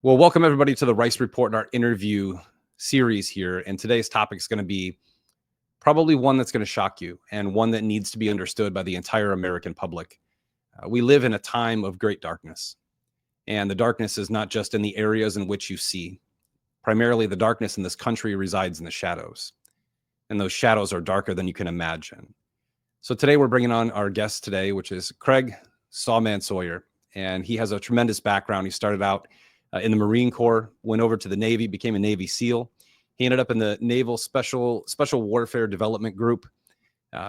Well, welcome everybody to the Rice Report and our interview series here. And today's topic is going to be probably one that's going to shock you and one that needs to be understood by the entire American public. We live in a time of great darkness. And the darkness is not just in the areas in which you see. Primarily, the darkness in this country resides in the shadows. And those shadows are darker than you can imagine. So today we're bringing on our guest today, which is Craig Sawman Sawyer. And he has a tremendous background. He started out in the Marine Corps, went over to the Navy, became a Navy SEAL. He ended up in the Naval Special Warfare Development Group,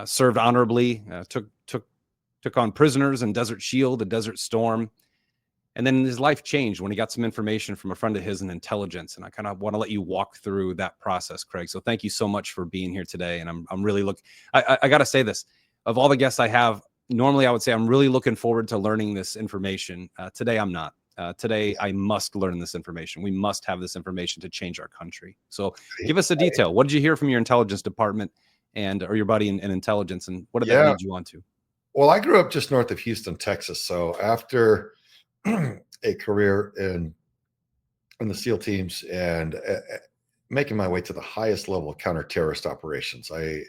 served honorably, took on prisoners in Desert Shield, and Desert Storm. And then his life changed when he got some information from a friend of his in intelligence. And I kind of want to let you walk through that process, Craig. So thank you so much for being here today. And I'm really I got to say this, of all the guests I have, normally I would say I'm really looking forward to learning this information. Today, I'm not. Today, I must learn this information. We must have this information to change our country. So give us a detail. What did you hear from your intelligence department or your buddy in intelligence, and what did that lead you on to? Well, I grew up just north of Houston, Texas. So after a career in the SEAL teams and making my way to the highest level of counter-terrorist operations, I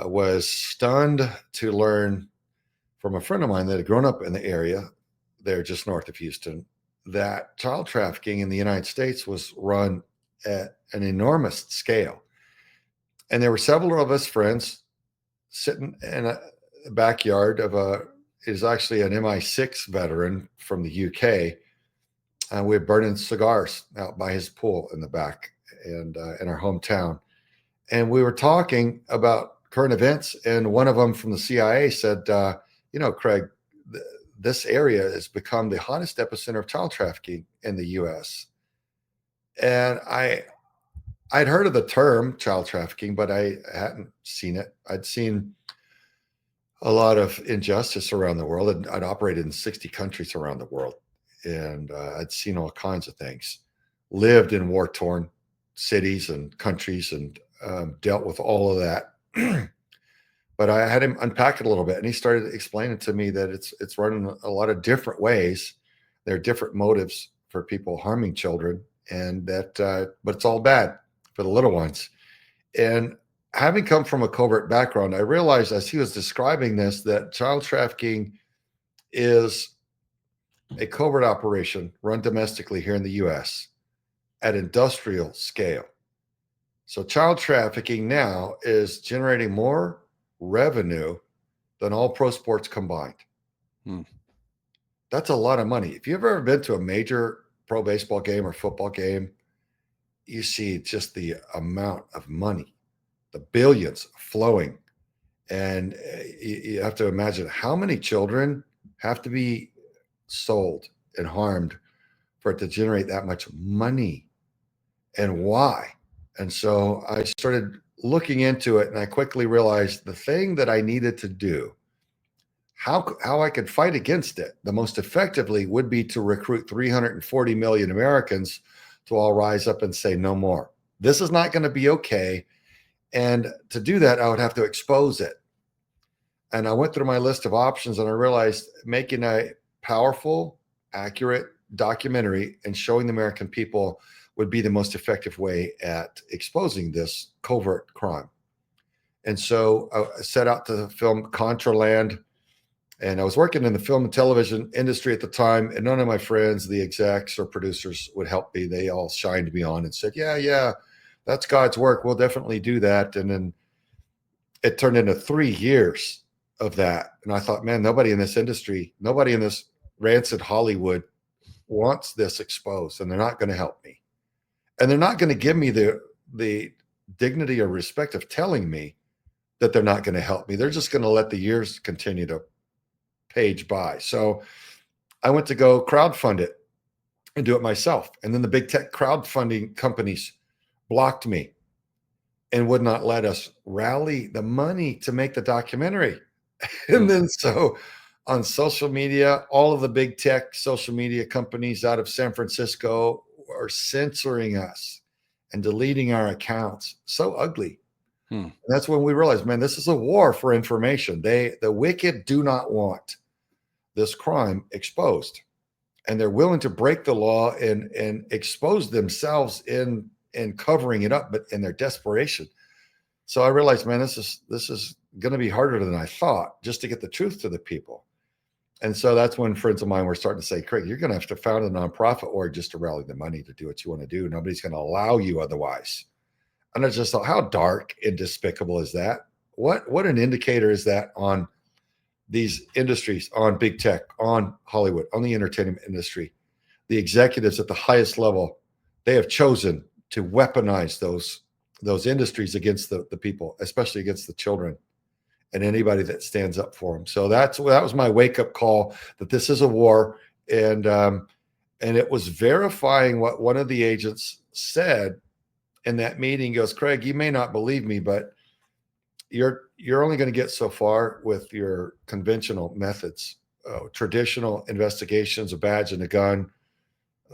was stunned to learn from a friend of mine that had grown up in the area there just north of Houston that child trafficking in the United States was run at an enormous scale. And there were several of us friends sitting in a backyard of is actually an MI6 veteran from the UK. And we were burning cigars out by his pool in the back and in our hometown. And we were talking about current events. And one of them from the CIA said, Craig, this area has become the hottest epicenter of child trafficking in the U.S. And I'd heard of the term child trafficking, but I hadn't seen it. I'd seen a lot of injustice around the world, and I'd operated in 60 countries around the world, and I'd seen all kinds of things, lived in war-torn cities and countries, and dealt with all of that. But I had him unpack it a little bit, and he started explaining to me that it's run a lot of different ways. There are different motives for people harming children, and that, but it's all bad for the little ones. And having come from a covert background, I realized as he was describing this that child trafficking is a covert operation run domestically here in the U.S. at industrial scale. So child trafficking now is generating more revenue than all pro sports combined. That's a lot of money. If you've ever been to a major pro baseball game or football game, you see just the amount of money, the billions flowing. And you have to imagine how many children have to be sold and harmed for it to generate that much money, and why. And so I started looking into it, and I quickly realized the thing that I needed to do, how I could fight against it the most effectively, would be to recruit 340 million Americans to all rise up and say no more. This is not going to be okay. And to do that, I would have to expose it. And I went through my list of options, and I realized making a powerful, accurate documentary and showing the American people would be the most effective way at exposing this covert crime. And so I set out to film Contraland, and I was working in the film and television industry at the time, and none of my friends, the execs or producers, would help me. They all shined me on and said, yeah, that's God's work. We'll definitely do that. And then it turned into 3 years of that. And I thought, man, nobody in this industry, nobody in this rancid Hollywood wants this exposed, and they're not going to help me. And they're not going to give me the dignity or respect of telling me that they're not going to help me. They're just going to let the years continue to page by. So I went to go crowdfund it and do it myself. And then the big tech crowdfunding companies blocked me and would not let us rally the money to make the documentary. And then so on social media, all of the big tech social media companies out of San Francisco are censoring us and deleting our accounts. So ugly. And that's when we realized, man, this is a war for information. The wicked do not want this crime exposed. and they're willing to break the law and expose themselves in covering it up, but in their desperation. So I realized, man, this is going to be harder than I thought, just to get the truth to the people. And so that's when friends of mine were starting to say, Craig, you're going to have to found a nonprofit org just to rally the money to do what you want to do. Nobody's going to allow you otherwise. And I just thought, how dark and despicable is that? What an indicator is that on these industries, on big tech, on Hollywood, on the entertainment industry? The executives at the highest level, they have chosen to weaponize those industries against the people, especially against the children and anybody that stands up for them. So that was my wake-up call, that this is a war. And it was verifying what one of the agents said in that meeting. He goes, Craig, you may not believe me, but you're only going to get so far with your conventional methods, traditional investigations, a badge and a gun,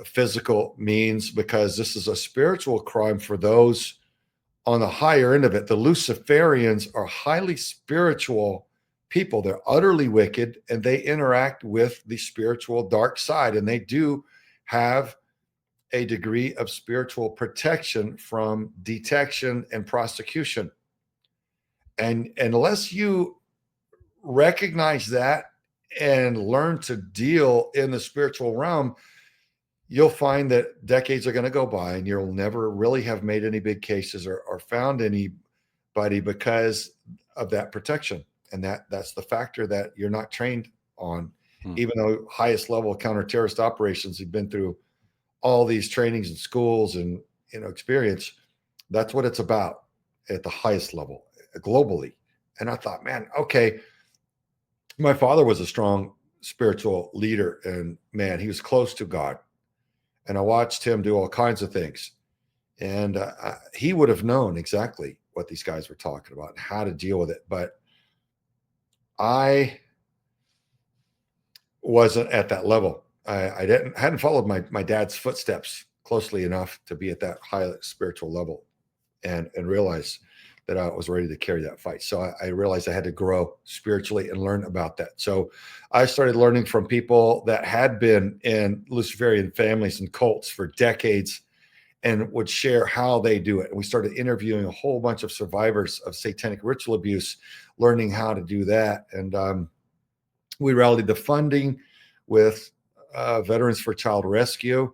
physical means, because this is a spiritual crime for those on the higher end of it. The Luciferians are highly spiritual people. They're utterly wicked, and they interact with the spiritual dark side, and they do have a degree of spiritual protection from detection and prosecution. And unless you recognize that and learn to deal in the spiritual realm, you'll find that decades are going to go by and you'll never really have made any big cases or found anybody because of that protection. And that's the factor that you're not trained on. Even though highest level counter-terrorist operations have been through all these trainings and schools and experience, that's what it's about at the highest level globally. And I thought, man, okay, my father was a strong spiritual leader, and man, he was close to God. And I watched him do all kinds of things. And he would have known exactly what these guys were talking about and how to deal with it. But I wasn't at that level. I hadn't followed my dad's footsteps closely enough to be at that high spiritual level and realize that I was ready to carry that fight. So I realized I had to grow spiritually and learn about that. So I started learning from people that had been in Luciferian families and cults for decades and would share how they do it. And we started interviewing a whole bunch of survivors of satanic ritual abuse, learning how to do that. And we rallied the funding with Veterans for Child Rescue.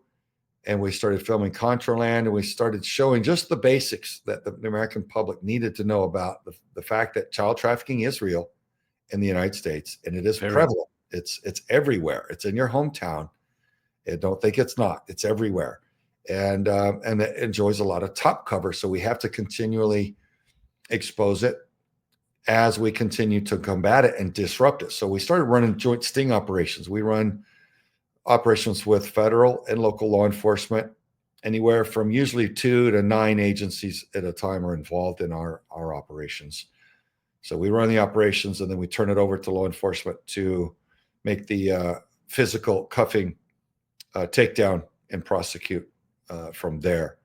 And we started filming Contraland, and we started showing just the basics that the American public needed to know about the fact that child trafficking is real in the United States, and it is prevalent. It's everywhere. It's in your hometown. And don't think it's not. It's everywhere, and it enjoys a lot of top cover. So we have to continually expose it as we continue to combat it and disrupt it. So we started running joint sting operations. We run operations with federal and local law enforcement. Anywhere from usually 2 to 9 agencies at a time are involved in our operations. So we run the operations, and then we turn it over to law enforcement to make the physical cuffing, takedown, and prosecute from there.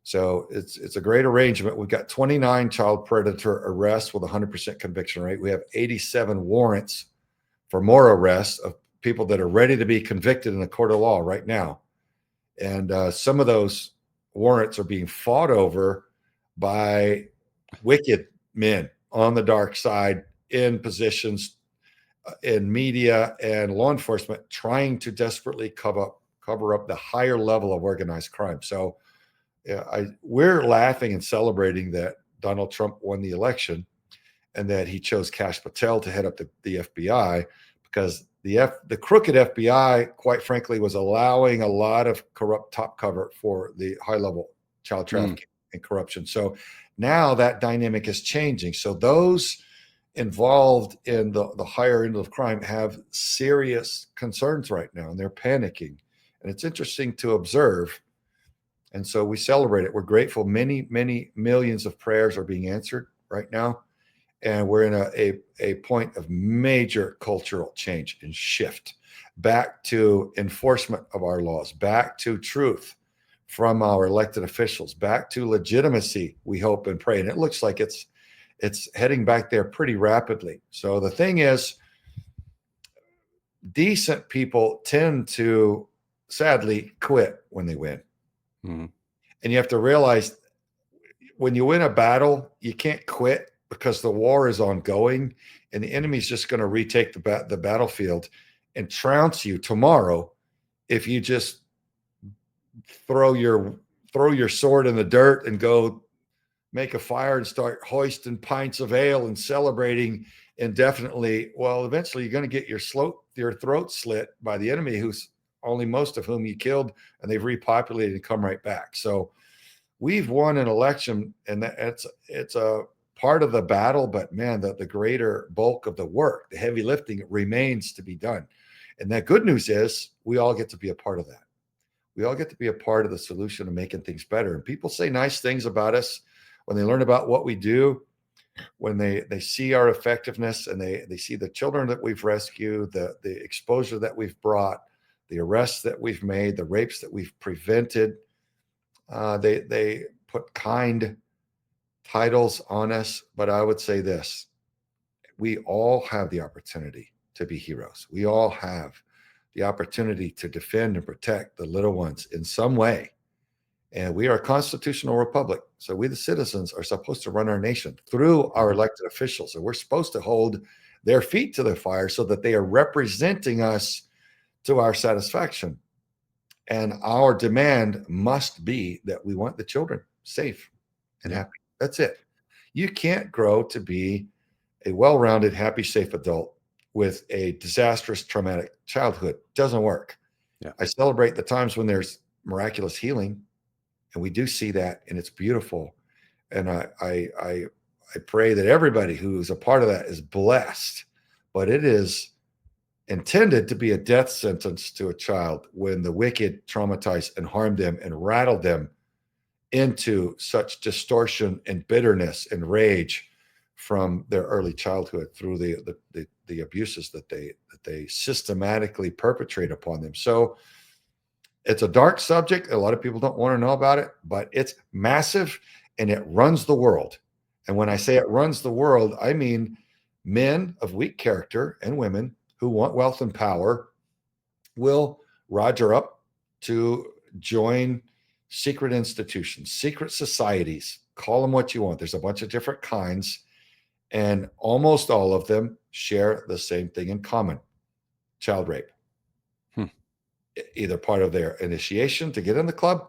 So it's a great arrangement. We've got 29 child predator arrests with 100% conviction rate. We have 87 warrants for more arrests of people that are ready to be convicted in a court of law right now. And some of those warrants are being fought over by wicked men on the dark side in positions in media and law enforcement, trying to desperately cover up the higher level of organized crime. So we're laughing and celebrating that Donald Trump won the election and that he chose Kash Patel to head up the FBI, because the crooked FBI, quite frankly, was allowing a lot of corrupt top cover for the high level child trafficking and corruption. So now that dynamic is changing. So those involved in the higher end of crime have serious concerns right now, and they're panicking. And it's interesting to observe. And so we celebrate it. We're grateful. Many, many millions of prayers are being answered right now. And we're in a point of major cultural change and shift back to enforcement of our laws, back to truth from our elected officials, back to legitimacy, we hope and pray. And it looks like it's heading back there pretty rapidly. So the thing is, decent people tend to sadly quit when they win. Mm-hmm. And you have to realize when you win a battle, you can't quit because the war is ongoing and the enemy's just going to retake the battlefield and trounce you tomorrow if you just throw your sword in the dirt and go make a fire and start hoisting pints of ale and celebrating indefinitely. Well, eventually you're going to get your throat slit by the enemy, who's only most of whom you killed, and they've repopulated and come right back. So we've won an election, and it's a part of the battle, but man, the greater bulk of the work, the heavy lifting, remains to be done. And that good news is we all get to be a part of that. We all get to be a part of the solution of making things better. And people say nice things about us when they learn about what we do, when they see our effectiveness, and they see the children that we've rescued, the exposure that we've brought, the arrests that we've made, the rapes that we've prevented. They put kind titles on us, but I would say this: we all have the opportunity to be heroes. We all have the opportunity to defend and protect the little ones in some way. And we are a constitutional republic. So we, the citizens, are supposed to run our nation through our elected officials. And we're supposed to hold their feet to the fire so that they are representing us to our satisfaction. And our demand must be that we want the children safe and happy. That's it. You can't grow to be a well-rounded, happy, safe adult with a disastrous, traumatic childhood. Doesn't work. Yeah. I celebrate the times when there's miraculous healing, and we do see that, and it's beautiful. And I pray that everybody who is a part of that is blessed. But it is intended to be a death sentence to a child when the wicked traumatize and harm them and rattle them into such distortion and bitterness and rage from their early childhood through the abuses that they systematically perpetrate upon them. So it's a dark subject. A lot of people don't want to know about it, but it's massive and it runs the world. And when I say it runs the world, I mean men of weak character and women who want wealth and power will roger up to join secret institutions, secret societies, call them what you want. There's a bunch of different kinds, and almost all of them share the same thing in common: child rape. Either part of their initiation to get in the club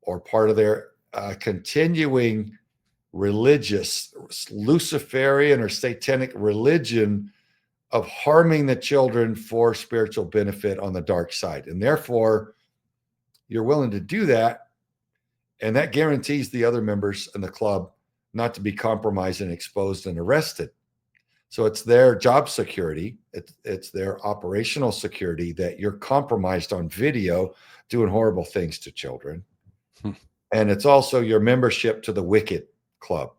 or part of their continuing religious, Luciferian or satanic religion of harming the children for spiritual benefit on the dark side. And therefore, you're willing to do that, and that guarantees the other members in the club not to be compromised and exposed and arrested. So it's their job security, it's their operational security that you're compromised on video doing horrible things to children. And it's also your membership to the wicked club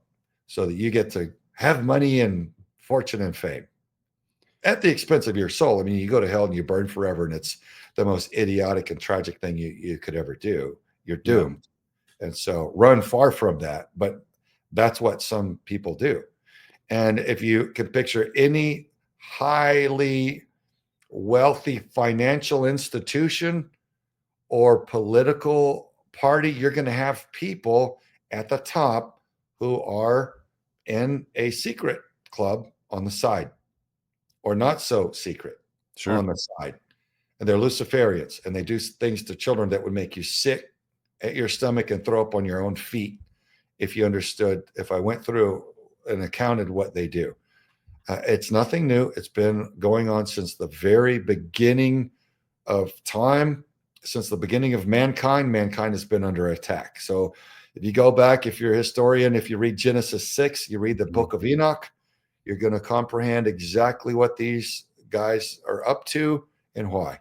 so that you get to have money and fortune and fame at the expense of your soul. I mean, you go to hell and you burn forever, and it's the most idiotic and tragic thing you could ever do. You're doomed. Yeah. And so run far from that. But that's what some people do. And if you can picture any highly wealthy financial institution or political party, you're going to have people at the top who are in a secret club on the side, or not so secret on the side. And they're Luciferians, and they do things to children that would make you sick at your stomach and throw up on your own feet if you understood, if I went through and accounted what they do. It's nothing new. It's been going on since the very beginning of time, since the beginning of mankind. Mankind has been under attack. So if you go back, if you're a historian, if you read Genesis 6, you read the book of Enoch, you're going to comprehend exactly what these guys are up to and why.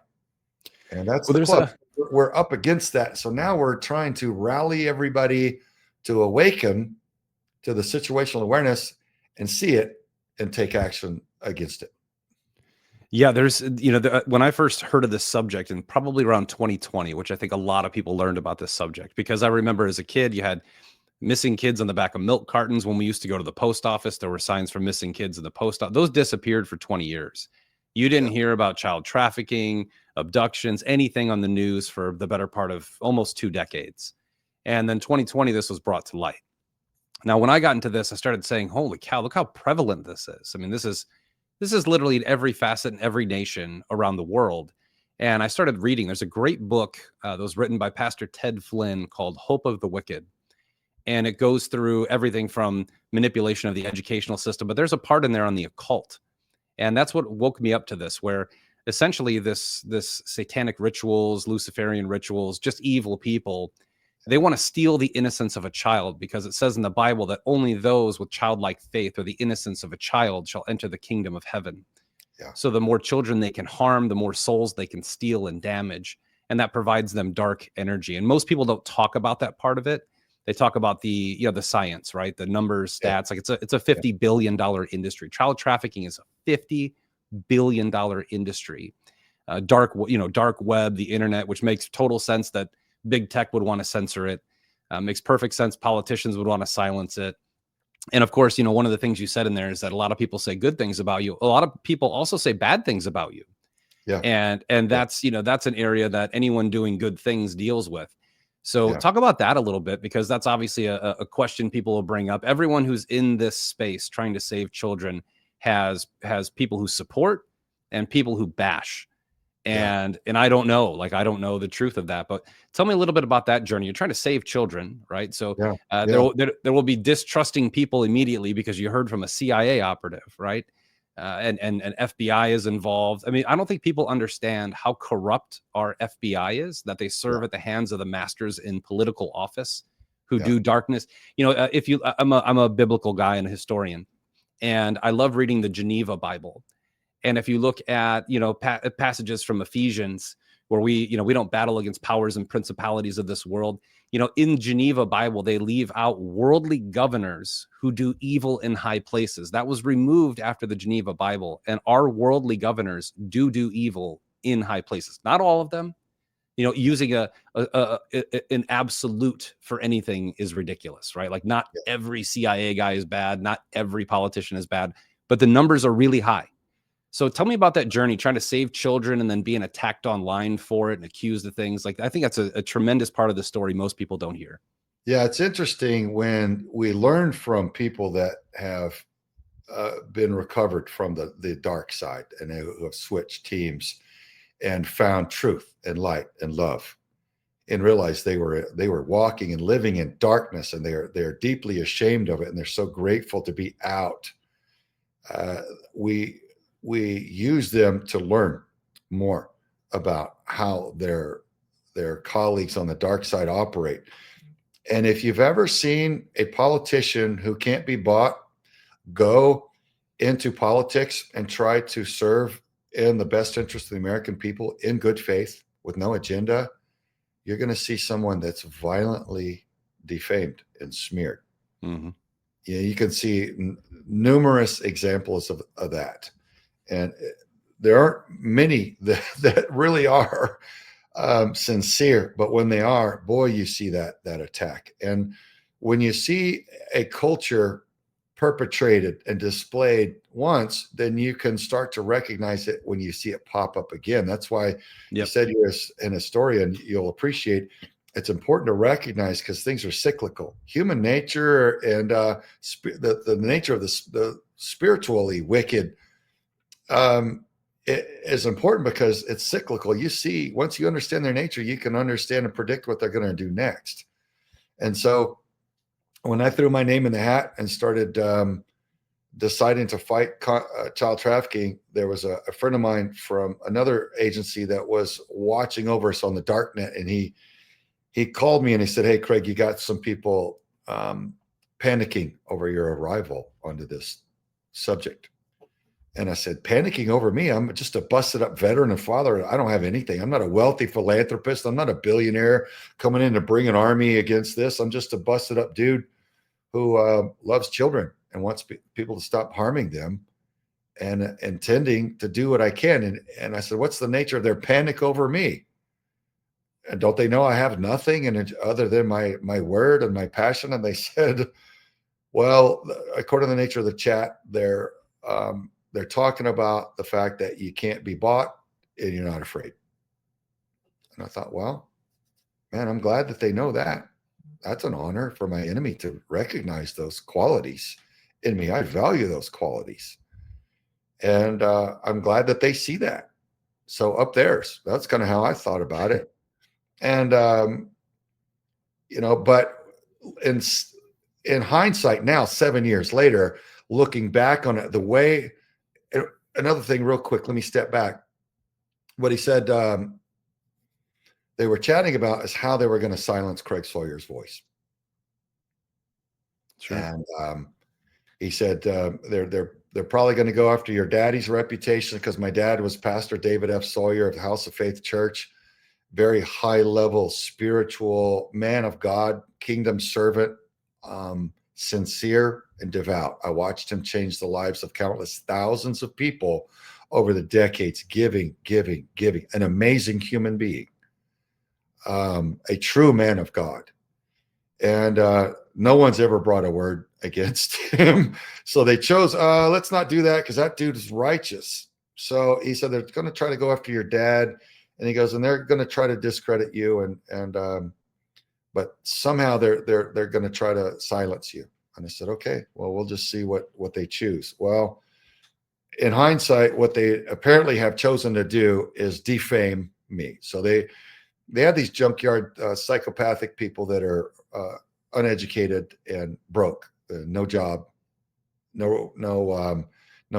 And that's the club. We're up against that. So now we're trying to rally everybody to awaken to the situational awareness and see it and take action against it. Yeah, there's, when I first heard of this subject, and probably around 2020, which I think a lot of people learned about this subject, because I remember as a kid, you had missing kids on the back of milk cartons. When we used to go to the post office, there were signs for missing kids in the post office. Those disappeared for 20 years. You didn't hear about child trafficking, abductions, anything on the news for the better part of almost 2 decades. And then 2020, this was brought to light. Now, when I got into this, I started saying, holy cow, look how prevalent this is. I mean, this is literally in every facet in every nation around the world. And I started reading. There's a great book that was written by Pastor Ted Flynn called Hope of the Wicked. And it goes through everything from manipulation of the educational system, but there's a part in there on the occult. And that's what woke me up to this, where essentially this satanic rituals, Luciferian rituals, just evil people, they want to steal the innocence of a child, because it says in the Bible that only those with childlike faith or the innocence of a child shall enter the kingdom of heaven. Yeah. So the more children they can harm, the more souls they can steal and damage. And that provides them dark energy. And most people don't talk about that part of it. They talk about the, the science, right? The numbers, stats. Like it's a $50 billion industry. Child trafficking is a $50 billion industry. Dark web, the internet, which makes total sense that big tech would want to censor it. Makes perfect sense. Politicians would want to silence it. And of course, one of the things you said in there is that a lot of people say good things about you. A lot of people also say bad things about you. Yeah. And that's, that's an area that anyone doing good things deals with. So talk about that a little bit, because that's obviously a question people will bring up. Everyone who's in this space trying to save children has people who support and people who bash. And I don't know, I don't know the truth of that, but tell me a little bit about that journey. You're trying to save children, right? So there will be distrusting people immediately because you heard from a CIA operative, right? And FBI is involved. I mean, I don't think people understand how corrupt our FBI is, that they serve at the hands of the masters in political office who do darkness. I'm a biblical guy and a historian, and I love reading the Geneva Bible. And if you look at, passages from Ephesians where we don't battle against powers and principalities of this world, in Geneva Bible, they leave out worldly governors who do evil in high places. That was removed after the Geneva Bible. And our worldly governors do evil in high places. Not all of them. Using an absolute for anything is ridiculous, right? Like not every CIA guy is bad. Not every politician is bad, but the numbers are really high. So tell me about that journey, trying to save children and then being attacked online for it and accused of things. I think that's a tremendous part of the story most people don't hear. Yeah, it's interesting when we learn from people that have been recovered from the dark side and who have switched teams and found truth and light and love, and realized they were walking and living in darkness, and they're deeply ashamed of it, and they're so grateful to be out. We use them to learn more about how their colleagues on the dark side operate. And if you've ever seen a politician who can't be bought go into politics and try to serve in the best interest of the American people in good faith with no agenda, you're going to see someone that's violently defamed and smeared. Mm-hmm. Yeah, you can see numerous examples of that. And there aren't many that really are sincere, but when they are, boy, you see that attack. And when you see a culture perpetrated and displayed once, then you can start to recognize it when you see it pop up again. That's why you said you're an historian. You'll appreciate it's important to recognize, because things are cyclical. Human nature and the nature of the spiritually wicked it is important because it's cyclical. You see, once you understand their nature, you can understand and predict what they're going to do next. And so when I threw my name in the hat and started deciding to fight child trafficking, there was a friend of mine from another agency that was watching over us on the dark net. And he called me and he said, "Hey, Craig, you got some people panicking over your arrival onto this subject." And I said, "Panicking over me? I'm just a busted up veteran and father. I don't have anything. I'm not a wealthy philanthropist. I'm not a billionaire coming in to bring an army against this. I'm just a busted up dude who loves children and wants people to stop harming them, and intending to do what I can." And I said, "What's the nature of their panic over me? And don't they know I have nothing and other than my word and my passion?" And they said, "Well, according to the nature of the chat, they're talking about the fact that you can't be bought and you're not afraid." And I thought, well, man, I'm glad that they know that. That's an honor for my enemy to recognize those qualities in me. I value those qualities. And I'm glad that they see that. So up theirs. That's kind of how I thought about it. And, but in, in hindsight now, 7 years later, looking back on it, the way, another thing real quick, let me step back. What he said, they were chatting about is how they were going to silence Craig Sawyer's voice. Sure. And he said they're probably going to go after your daddy's reputation, because my dad was Pastor David F. Sawyer of the House of Faith Church, very high level spiritual man of God, kingdom servant, sincere and devout. I watched him change the lives of countless thousands of people over the decades, giving, an amazing human being, a true man of God. And no one's ever brought a word against him. So they chose, let's not do that, because that dude is righteous. So he said, they're going to try to go after your dad. And he goes, and they're going to try to discredit you. But somehow they're going to try to silence you. And I said, okay, well, we'll just see what they choose. Well, in hindsight, what they apparently have chosen to do is defame me. So they have these junkyard psychopathic people that are uneducated and broke, no job, no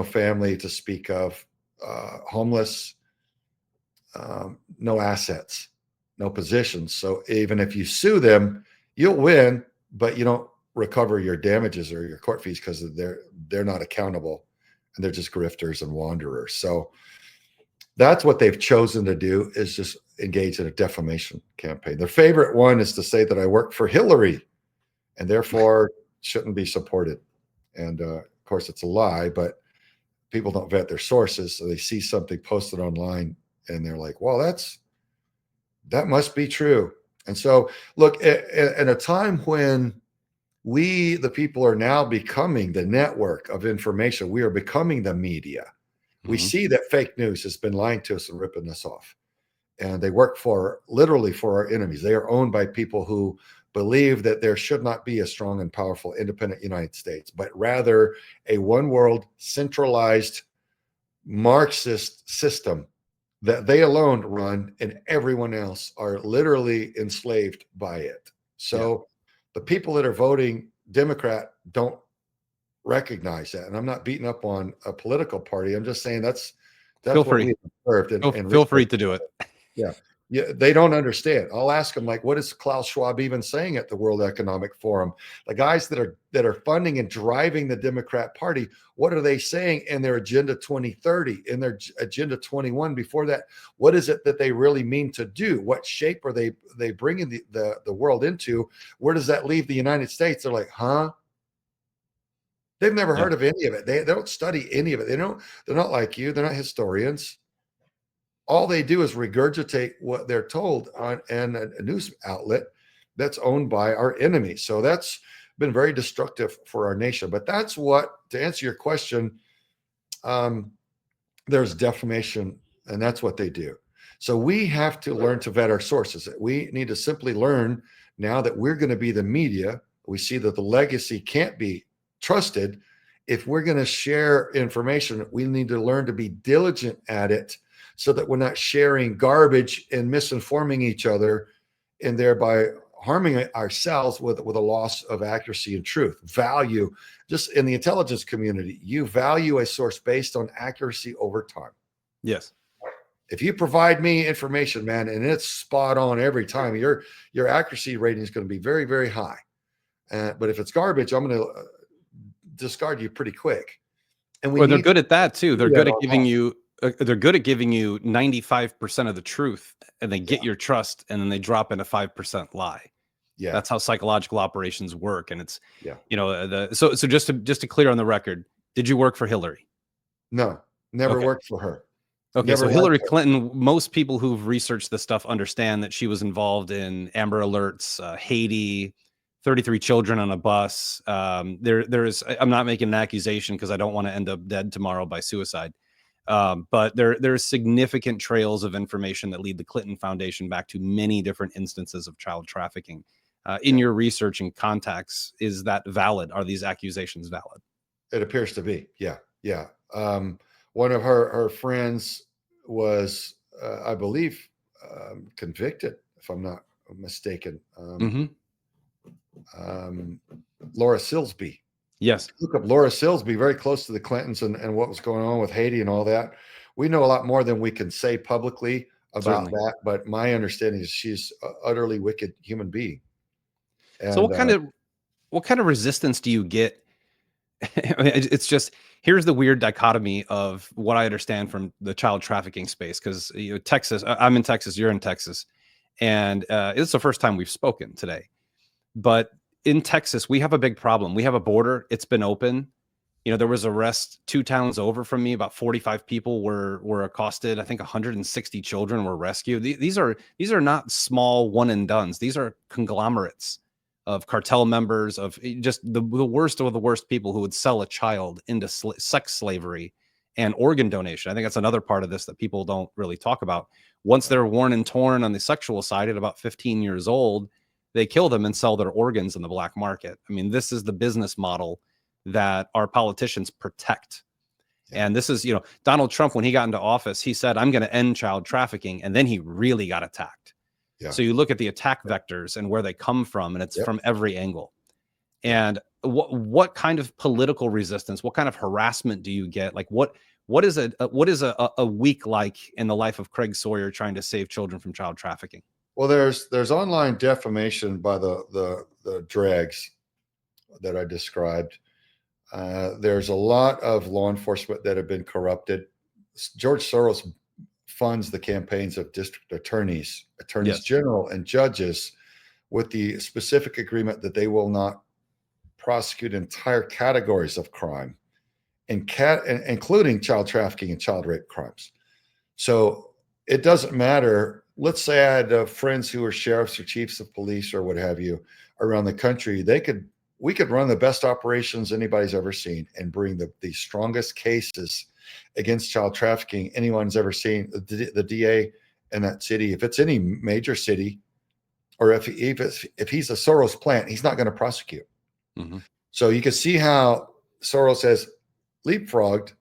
family to speak of, homeless, no assets, no positions. So even if you sue them, you'll win, but you don't recover your damages or your court fees, because they're not accountable, and they're just grifters and wanderers. So that's what they've chosen to do, is just engage in a defamation campaign. Their favorite one is to say that I work for Hillary and therefore shouldn't be supported. And of course, it's a lie, but people don't vet their sources. So they see something posted online and they're like, well, that must be true. And so look, at a time when we, the people, are now becoming the network of information, we are becoming the media. We see that fake news has been lying to us and ripping us off. And they work literally for our enemies. They are owned by people who believe that there should not be a strong and powerful independent United States, but rather a one world, centralized Marxist system that they alone run, and everyone else are literally enslaved by it. So the people that are voting Democrat don't recognize that. And I'm not beating up on a political party. I'm just saying that's feel what free. we observed. And feel free to do it. Yeah. They don't understand. I'll ask them, like, what is Klaus Schwab even saying at the World Economic Forum? The guys that are funding and driving the Democrat Party, what are they saying in their Agenda 2030, in their Agenda 21 before that? What is it that they really mean to do? What shape are they bringing the world into? Where does that leave the United States? They're like, huh? They've never heard of any of it. They don't study any of it. They're not like you. They're not historians. All they do is regurgitate what they're told on a news outlet that's owned by our enemies. So that's been very destructive for our nation. But that's what, to answer your question, there's defamation, and that's what they do. So we have to learn to vet our sources. We need to simply learn, now that we're going to be the media, we see that the legacy can't be trusted. If we're going to share information, we need to learn to be diligent at it, so that we're not sharing garbage and misinforming each other, and thereby harming ourselves with a loss of accuracy and truth. Value, just in the intelligence community, you value a source based on accuracy over time. Yes. If you provide me information, man, and it's spot on every time, your accuracy rating is going to be very, very high. But if it's garbage, I'm going to discard you pretty quick. And they're good at that too. They're good at giving you. They're good at giving you 95% of the truth, and they get your trust, and then they drop in a 5% lie. Yeah, that's how psychological operations work. And it's so just to clear on the record, did you work for Hillary? No, never worked for her. Okay, so Hillary Clinton, most people who've researched this stuff understand that she was involved in Amber Alerts, Haiti, 33 children on a bus. There's, I'm not making an accusation because I don't want to end up dead tomorrow by suicide. But there's significant trails of information that lead the Clinton Foundation back to many different instances of child trafficking. In your research and contacts, is that valid? Are these accusations valid? It appears to be. Yeah. Yeah. One of her friends was, I believe, convicted, if I'm not mistaken. Laura Silsby. Yes. Look up Laura Silsby, very close to the Clintons and what was going on with Haiti and all that. We know a lot more than we can say publicly about Certainly. that, but my understanding is she's an utterly wicked human being. And So what kind of resistance do you get? It's just, here's the weird dichotomy of what I understand from the child trafficking space, because Texas, I'm in Texas, you're in Texas, and it's the first time we've spoken today. But in Texas, we have a big problem. We have a border. It's been open. There was arrest 2 towns over from me. About 45 people were accosted. I think 160 children were rescued. These are not small one and dones. These are conglomerates of cartel members, of just the worst of the worst people who would sell a child into sex slavery and organ donation. I think that's another part of this that people don't really talk about. Once they're worn and torn on the sexual side at about 15 years old, they kill them and sell their organs in the black market. I mean, this is the business model that our politicians protect. Yeah. And this is, Donald Trump, when he got into office, he said, I'm going to end child trafficking. And then he really got attacked. Yeah. So you look at the attack vectors and where they come from, and it's from every angle. And what kind of political resistance, what kind of harassment do you get? Like what is a week like in the life of Craig Sawyer trying to save children from child trafficking? Well, there's online defamation by the dregs that I described. There's a lot of law enforcement that have been corrupted. George Soros funds the campaigns of district attorneys general, and judges with the specific agreement that they will not prosecute entire categories of crime, including child trafficking and child rape crimes. So it doesn't matter. Let's say I had friends who were sheriffs or chiefs of police or what have you around the country. We could run the best operations anybody's ever seen and bring the strongest cases against child trafficking anyone's ever seen. The DA in that city, if it's any major city, or if he's a Soros plant, he's not going to prosecute. Mm-hmm. So you can see how Soros has leapfrogged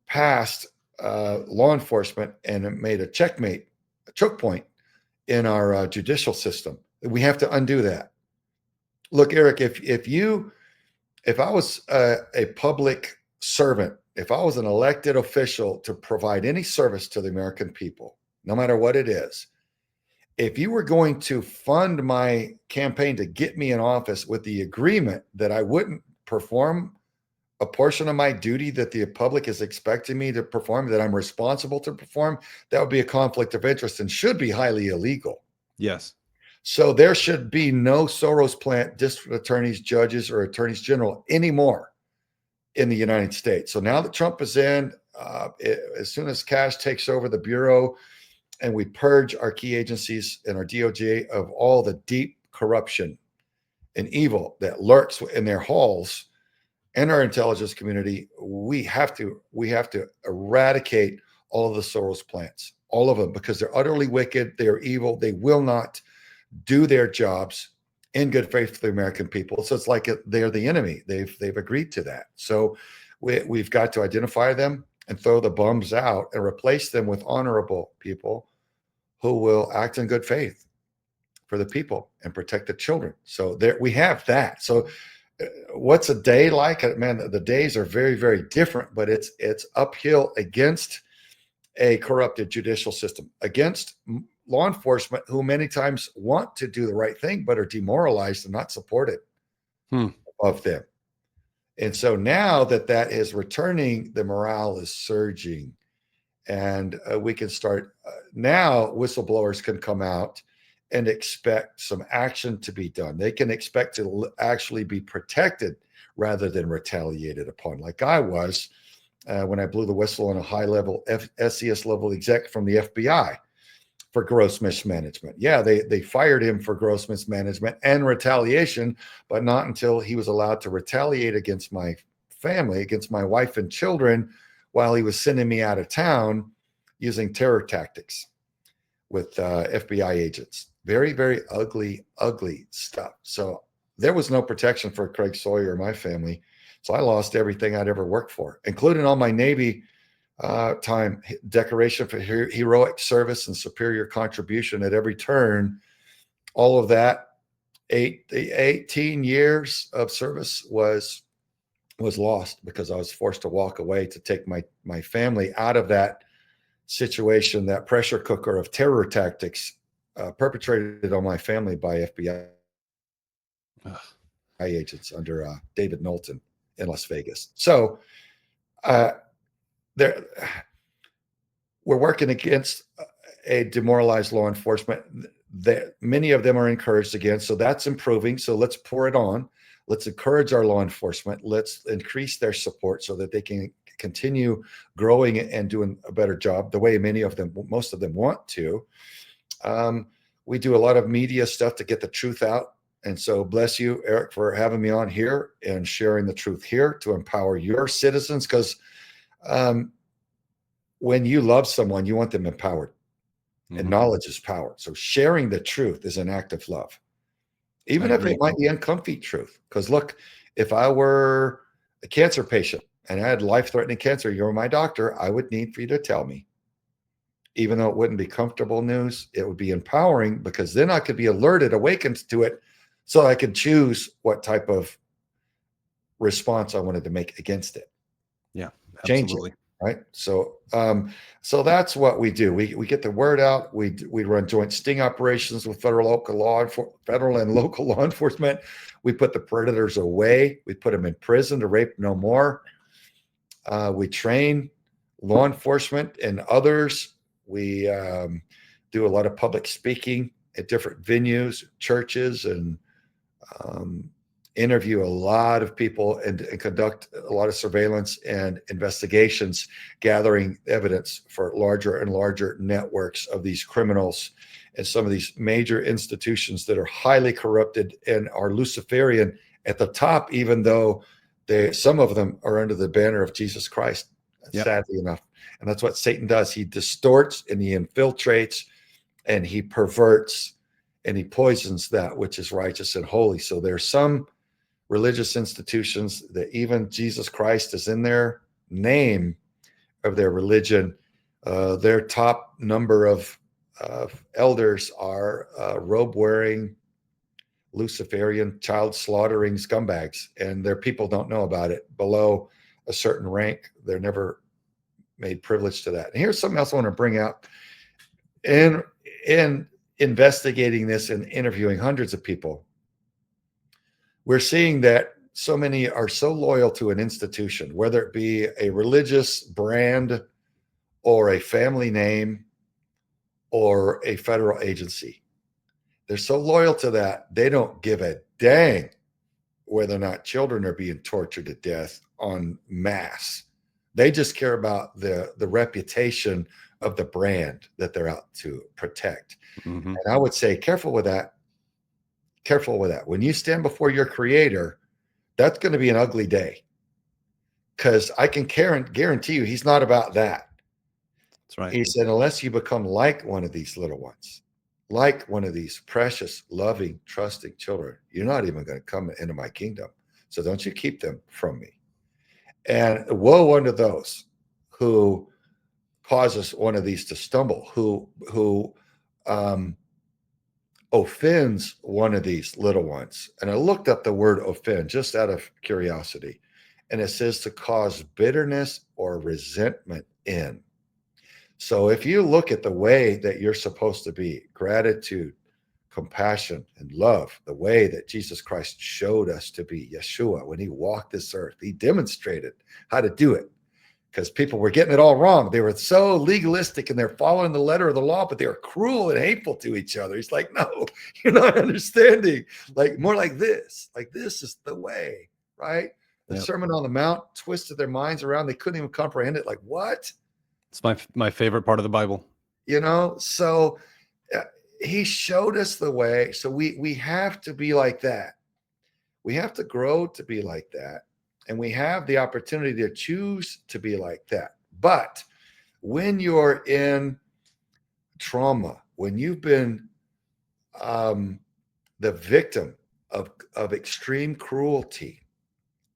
past law enforcement and made a choke point in our judicial system. We have to undo that. Look, Eric, if I was a public servant, if I was an elected official to provide any service to the American people, no matter what it is, if you were going to fund my campaign to get me in office with the agreement that I wouldn't perform a portion of my duty that the public is expecting me to perform, that I'm responsible to perform, that would be a conflict of interest and should be highly illegal. Yes. So there should be no Soros plant district attorneys, judges, or attorneys general anymore in the United States. So now that Trump is in, as soon as Cash takes over the Bureau and we purge our key agencies and our DOJ of all the deep corruption and evil that lurks in their halls and our intelligence community, we have to eradicate all of the Soros plants, all of them, because they're utterly wicked. They're evil. They will not do their jobs in good faith for the American people. So it's like they're the enemy. They've agreed to that. So we've got to identify them and throw the bums out and replace them with honorable people who will act in good faith for the people and protect the children. So there we have that. So what's a day like? Man, the days are very, very different, but it's uphill against a corrupted judicial system, against law enforcement who many times want to do the right thing, but are demoralized and not supported of them. And so now that is returning, the morale is surging, and we can start now. Whistleblowers can come out and expect some action to be done. They can expect to actually be protected rather than retaliated upon, like I was when I blew the whistle on a high-level SES level exec from the FBI for gross mismanagement. Yeah, they fired him for gross mismanagement and retaliation, but not until he was allowed to retaliate against my family, against my wife and children, while he was sending me out of town using terror tactics with FBI agents. Very, very ugly, ugly stuff. So there was no protection for Craig Sawyer or my family. So I lost everything I'd ever worked for, including all my Navy time, decoration for heroic service and superior contribution at every turn. All of that, 18 years of service was lost because I was forced to walk away to take my family out of that situation, that pressure cooker of terror tactics perpetrated on my family by FBI agents under David Knowlton in Las Vegas. So we're working against a demoralized law enforcement. Many of them are encouraged again, so that's improving. So let's pour it on. Let's encourage our law enforcement. Let's increase their support so that they can continue growing and doing a better job the way most of them want to. We do a lot of media stuff to get the truth out. And so bless you, Eric, for having me on here and sharing the truth here to empower your citizens. Because when you love someone, you want them empowered. Mm-hmm. And knowledge is power. So sharing the truth is an act of love. Even if it might be uncomfy truth. Because look, if I were a cancer patient and I had life-threatening cancer, you're my doctor, I would need for you to tell me. Even though it wouldn't be comfortable news, it would be empowering, because then I could be alerted, awakened to it, so I could choose what type of response I wanted to make against it. Yeah, absolutely. Change it, right? So that's what we do. We get the word out. We run joint sting operations with federal and local law enforcement. We put the predators away. We put them in prison to rape no more. We train law enforcement and others. We do a lot of public speaking at different venues, churches, and interview a lot of people and conduct a lot of surveillance and investigations, gathering evidence for larger and larger networks of these criminals and some of these major institutions that are highly corrupted and are Luciferian at the top, even though some of them are under the banner of Jesus Christ, sadly enough. And that's what Satan does. He distorts and he infiltrates and he perverts and he poisons that which is righteous and holy. So there's some religious institutions that even Jesus Christ is in their name of their religion. Their top number of elders are robe-wearing, Luciferian, child-slaughtering scumbags, and their people don't know about it. Below a certain rank, they're never made privileged to that. And here's something else I want to bring out. In investigating this and interviewing hundreds of people, we're seeing that so many are so loyal to an institution, whether it be a religious brand or a family name or a federal agency. They're so loyal to that, they don't give a dang whether or not children are being tortured to death en masse. They just care about the reputation of the brand that they're out to protect. Mm-hmm. And I would say, careful with that. Careful with that. When you stand before your creator, that's going to be an ugly day, because I can guarantee you he's not about that. That's right. He said, unless you become like one of these little ones, like one of these precious, loving, trusting children, you're not even going to come into my kingdom. So don't you keep them from me. And woe unto those who causes one of these to stumble, who offends one of these little ones. And I looked up the word offend just out of curiosity. And it says to cause bitterness or resentment in. So if you look at the way that you're supposed to be, gratitude, compassion, and love, the way that Jesus Christ showed us to be, Yeshua, when he walked this earth, he demonstrated how to do it, because people were getting it all wrong. They were so legalistic and they're following the letter of the law, but they were cruel and hateful to each other. He's like, no, you're not understanding. Like, more like this is the way, right? The Sermon on the Mount twisted their minds around. They couldn't even comprehend it. Like, what? It's my favorite part of the Bible. So he showed us the way. So we have to be like that. We have to grow to be like that. And we have the opportunity to choose to be like that. But when you're in trauma, when you've been the victim of extreme cruelty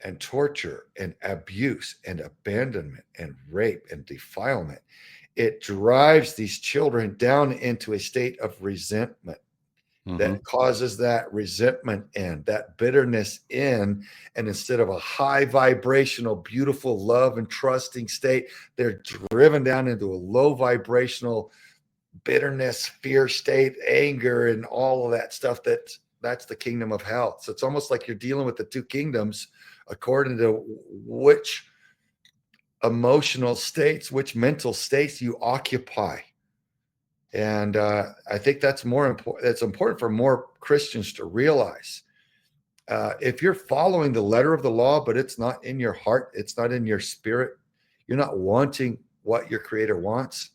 and torture and abuse and abandonment and rape and defilement, it drives these children down into a state of resentment that causes that resentment in, that bitterness in. And instead of a high vibrational, beautiful love and trusting state, they're driven down into a low vibrational bitterness, fear state, anger, and all of that stuff. That's the kingdom of hell. So it's almost like you're dealing with the two kingdoms according to which emotional states, which mental states you occupy. And I think that's more important. It's important for more Christians to realize. If you're following the letter of the law, but it's not in your heart, it's not in your spirit, you're not wanting what your Creator wants,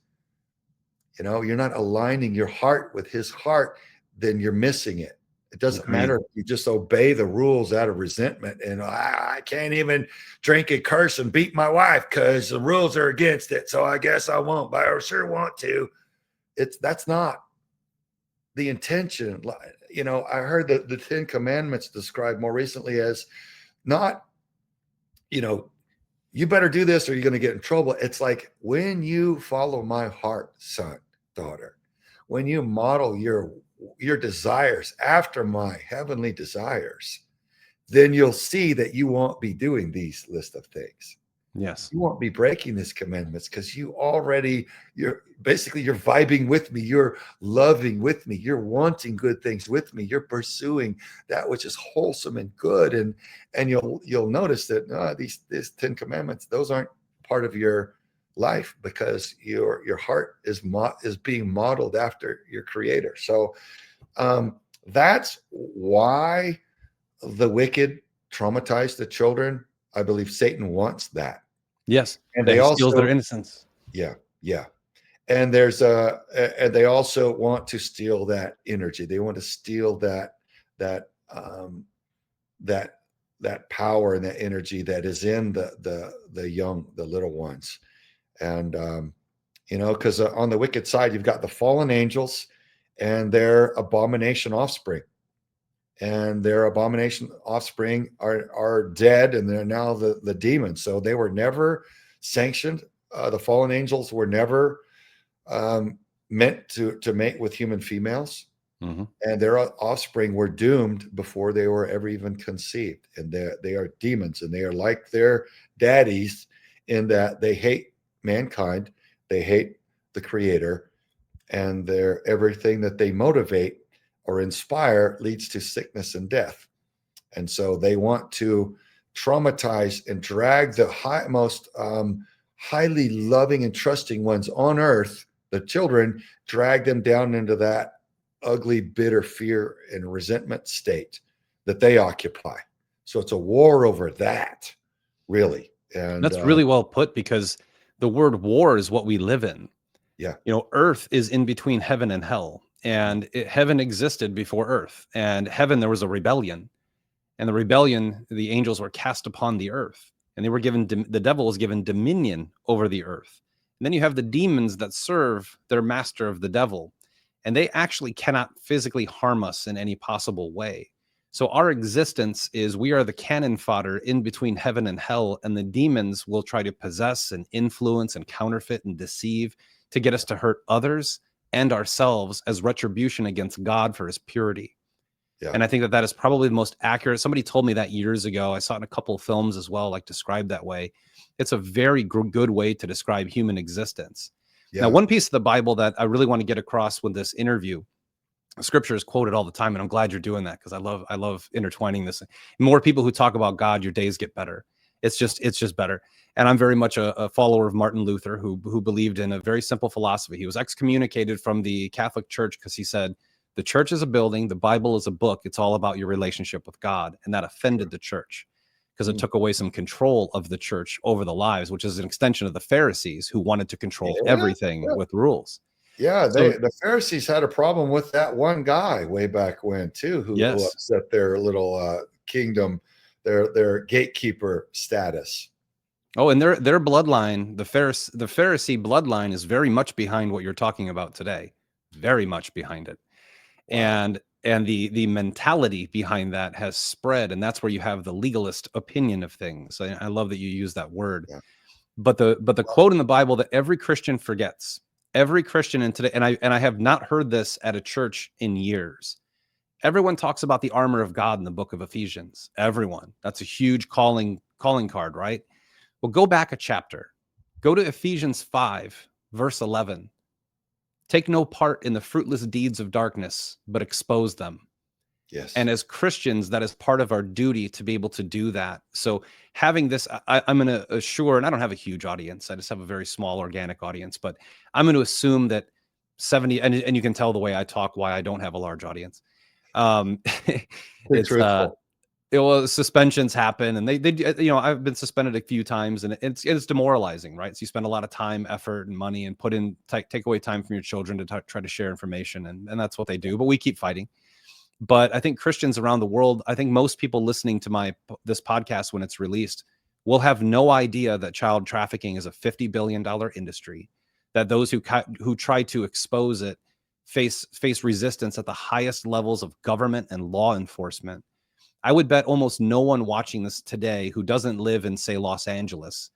you're not aligning your heart with His heart, then you're missing it. It doesn't matter if you just obey the rules out of resentment and I can't even drink and curse and beat my wife because the rules are against it. So I guess I won't, but I sure want to. That's not the intention. I heard the 10 Commandments described more recently as not, you better do this or you're going to get in trouble. It's like when you follow my heart, son, daughter, when you model your desires after my heavenly desires, then you'll see that you won't be doing these list of things. Yes. You won't be breaking these commandments because you're vibing with me. You're loving with me. You're wanting good things with me. You're pursuing that which is wholesome and good. And you'll notice that these 10 commandments, those aren't part of your life because your heart is being modeled after your Creator. So that's why the wicked traumatize the children. I believe Satan wants that. Yes, and they steals their innocence. Yeah. And and they also want to steal that energy. They want to steal that power and that energy that is in the young, the little ones. And because on the wicked side, you've got the fallen angels and their abomination offspring. And their abomination offspring are dead, and they're now the demons. So they were never sanctioned. The fallen angels were never meant to mate with human females, and their offspring were doomed before they were ever even conceived. And they are demons, and they are like their daddies in that they hate mankind, they hate the Creator, and everything that they motivate or inspire leads to sickness and death. And so they want to traumatize and drag the most highly loving and trusting ones on earth, the children, drag them down into that ugly, bitter fear and resentment state that they occupy. So it's a war over that, really. And that's really well put, because the word war is what we live in. Yeah. Earth is in between heaven and hell. And heaven existed before earth, and heaven, there was a rebellion, and the rebellion, the angels were cast upon the earth, and they were given, the devil was given dominion over the earth. And then you have the demons that serve their master of the devil, and they actually cannot physically harm us in any possible way. So our existence is, we are the cannon fodder in between heaven and hell, and the demons will try to possess and influence and counterfeit and deceive to get us to hurt others and ourselves as retribution against God for His purity. Yeah. And I think that is probably the most accurate. Somebody told me that years ago. I saw it in a couple of films as well, like described that way. It's a very good way to describe human existence. Yeah. Now, one piece of the Bible that I really want to get across with this interview, Scripture is quoted all the time, and I'm glad you're doing that, because I love intertwining this. More people who talk about God, your days get better. It's just better. And I'm very much a follower of Martin Luther, who believed in a very simple philosophy. He was excommunicated from the Catholic Church because he said, the church is a building, the Bible is a book. It's all about your relationship with God. And that offended the church, because it took away some control of the church over the lives, which is an extension of the Pharisees, who wanted to control everything with rules. Yeah, the Pharisees had a problem with that one guy way back when too, who upset their little kingdom, their gatekeeper status. Oh, and their bloodline, the Pharisee bloodline, is very much behind what you're talking about today. Very much behind it. Wow. And the mentality behind that has spread, and that's where you have the legalist opinion of things. I love that you use that word. Yeah. But the quote in the Bible that every Christian forgets, every Christian in today, and I have not heard this at a church in years. Everyone talks about the armor of God in the book of Ephesians. Everyone. That's a huge calling card, right? Well, go back a chapter. Go to Ephesians 5, verse 11. Take no part in the fruitless deeds of darkness, but expose them. Yes. And as Christians, that is part of our duty to be able to do that. So having this, I'm going to assure, and I don't have a huge audience. I just have a very small organic audience, but I'm going to assume that 70, and you can tell the way I talk why I don't have a large audience. Be It's truthful. suspensions happen, and they I've been suspended a few times, and it's demoralizing, right? So you spend a lot of time, effort, and money, and take away time from your children to try to share information, and that's what they do. But we keep fighting. But I think Christians around the world, I think most people listening to this podcast when it's released will have no idea that child trafficking is a $50 billion industry, that those who try to expose it face resistance at the highest levels of government and law enforcement. I would bet almost no one watching this today who doesn't live in, say, Los Angeles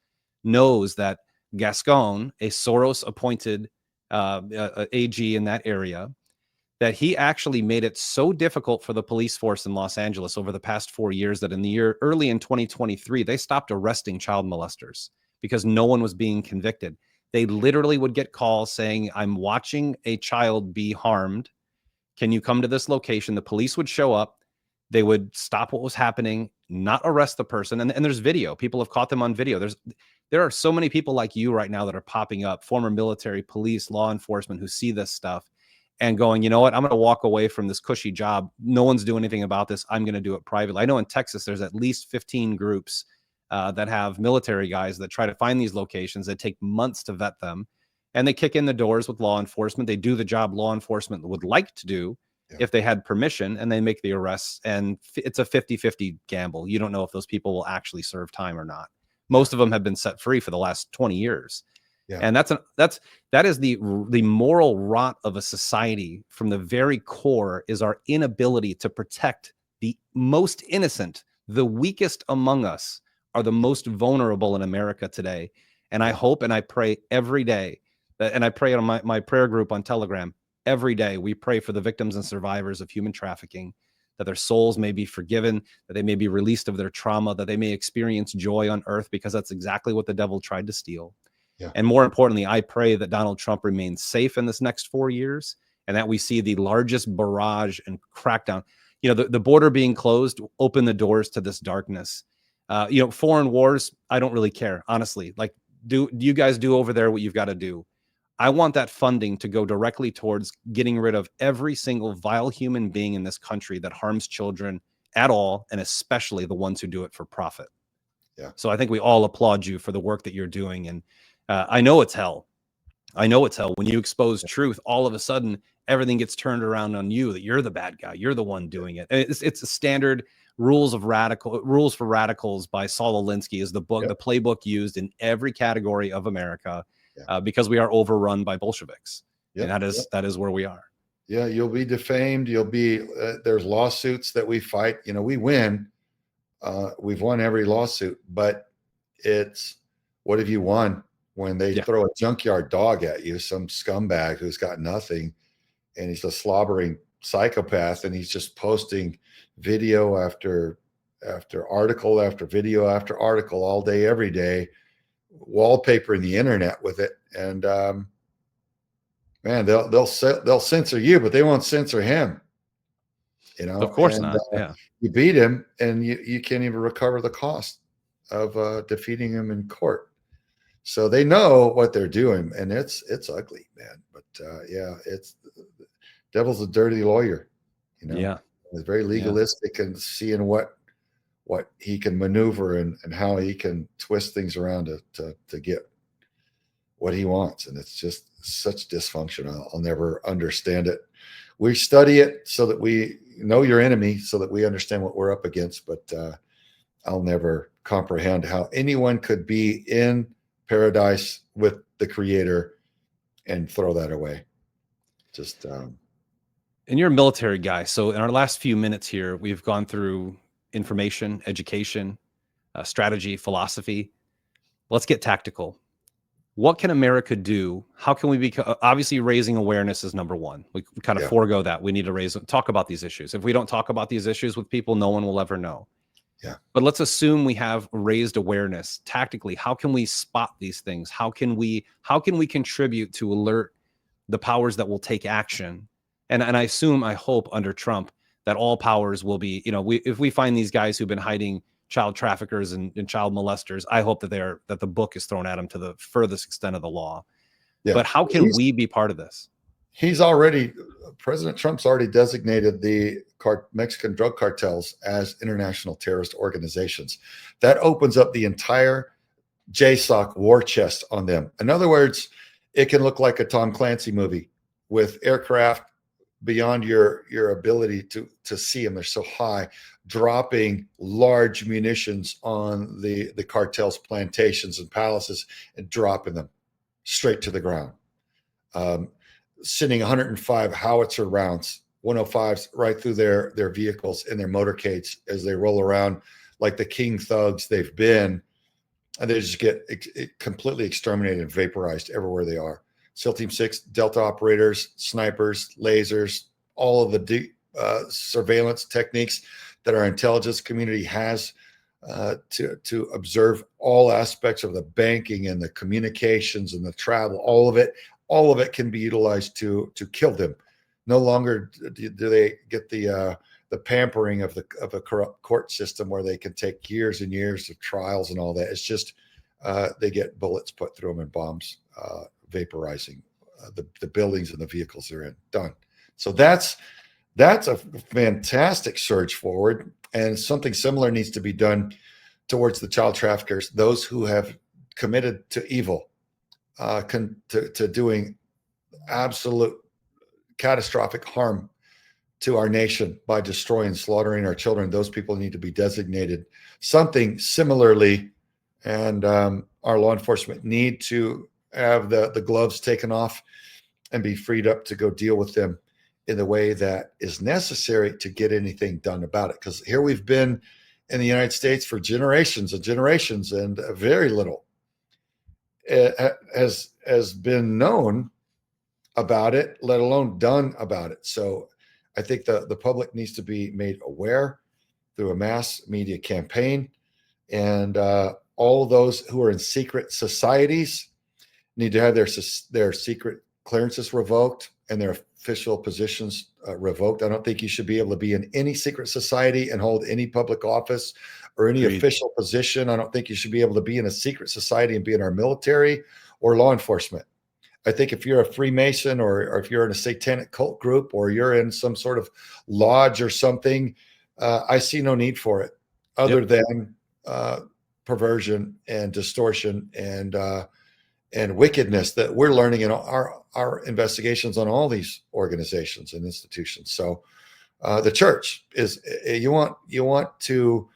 knows that Gascon, a Soros-appointed AG in that area, that he actually made it so difficult for the police force in Los Angeles over the past 4 years that early in 2023, they stopped arresting child molesters because no one was being convicted. They literally would get calls saying, I'm watching a child be harmed. Can you come to this location? The police would show up. They would stop what was happening, not arrest the person. And there's video. People have caught them on video. There are so many people like you right now that are popping up, former military, police, law enforcement, who see this stuff and going, you know what, I'm going to walk away from this cushy job. No one's doing anything about this. I'm going to do it privately. I know in Texas, there's at least 15 groups that have military guys that try to find these locations. That take months to vet them. And they kick in the doors with law enforcement. They do the job law enforcement would like to do if they had permission, and they make the arrests. And it's a 50-50 gamble. You don't know if those people will actually serve time or not. Most of them have been set free for the last 20 years. Yeah. And that is the moral rot of a society from the very core, is our inability to protect the most innocent. The weakest among us are the most vulnerable in America today. And I hope and I pray every day that, and I pray on my prayer group on Telegram every day, we pray for the victims and survivors of human trafficking, that their souls may be forgiven, that they may be released of their trauma, that they may experience joy on earth, because that's exactly what the devil tried to steal. Yeah. And more importantly, I pray that Donald Trump remains safe in this next 4 years, and that we see the largest barrage and crackdown. The border being closed opened the doors to this darkness. Foreign wars, I don't really care, honestly. Like, do you guys do over there what you've got to do? I want that funding to go directly towards getting rid of every single vile human being in this country that harms children at all, and especially the ones who do it for profit. Yeah. So I think we all applaud you for the work that you're doing. And I know it's hell. I know it's hell. When you expose truth, all of a sudden, everything gets turned around on you, that you're the bad guy. You're the one doing it. It's a standard rules for radicals by Saul Alinsky is the book, the playbook used in every category of America, because we are overrun by Bolsheviks. And that is where we are. Yeah. You'll be defamed. You'll be, there's lawsuits that we fight. We win. We've won every lawsuit, but it's, what have you won when they throw a junkyard dog at you, some scumbag who's got nothing, and he's a slobbering psychopath, and he's just posting video after article after video after article all day, every day, wallpapering the internet with it. And man, they'll censor you, but they won't censor him. Of course not. You beat him, and you can't even recover the cost of defeating him in court. So they know what they're doing, and it's ugly, man. But it's devil's a dirty lawyer. He's very legalistic and seeing what he can maneuver and how he can twist things around to get what he wants. And it's just such dysfunction. I'll never understand it. We study it so that we know your enemy, so that we understand what we're up against. But I'll never comprehend how anyone could be in paradise with the Creator and throw that away. Just and you're a military guy, so in our last few minutes here, we've gone through information, education, strategy, philosophy. Let's get tactical. What can America do? How can we become, obviously raising awareness is number one. We kind of forego that. We need to talk about these issues. If we don't talk about these issues with people, no one will ever know. Yeah. But let's assume we have raised awareness tactically. How can we spot these things? How can we contribute to alert the powers that will take action? And I assume, I hope under Trump that all powers will be, if we find these guys who've been hiding child traffickers and child molesters, I hope that the book is thrown at them to the furthest extent of the law. Yeah. But how can we be part of this? President Trump's already designated the Mexican drug cartels as international terrorist organizations. That opens up the entire JSOC war chest on them. In other words, it can look like a Tom Clancy movie with aircraft beyond your ability to see them. They're so high, dropping large munitions on the cartel's plantations and palaces and dropping them straight to the ground. Sending 105 howitzer rounds, 105s right through their vehicles and their motorcades as they roll around like the king thugs they've been, and they just get completely exterminated and vaporized everywhere they are. SEAL Team 6, Delta operators, snipers, lasers, all of the surveillance techniques that our intelligence community has to observe all aspects of the banking and the communications and the travel, all of it can be utilized to kill them. No longer do they get the pampering of a corrupt court system where they can take years and years of trials and all that. It's just they get bullets put through them and bombs vaporizing the buildings and the vehicles they're in. Done. So that's a fantastic surge forward, and something similar needs to be done towards the child traffickers, those who have committed to evil, to doing absolute catastrophic harm to our nation by destroying and slaughtering our children. Those people need to be designated something similarly, and our law enforcement need to have the gloves taken off and be freed up to go deal with them in the way that is necessary to get anything done about it. Because here we've been in the United States for generations and generations, and very little has been known about it, let alone done about it. So I think the public needs to be made aware through a mass media campaign, and all those who are in secret societies need to have their secret clearances revoked and their official positions revoked. I don't think you should be able to be in any secret society and hold any public office or any official position. I don't think you should be able to be in a secret society and be in our military or law enforcement. I think if you're a Freemason or if you're in a satanic cult group or you're in some sort of lodge or something, I see no need for it other than perversion and distortion and wickedness that we're learning in our investigations on all these organizations and institutions. So the church is, you want to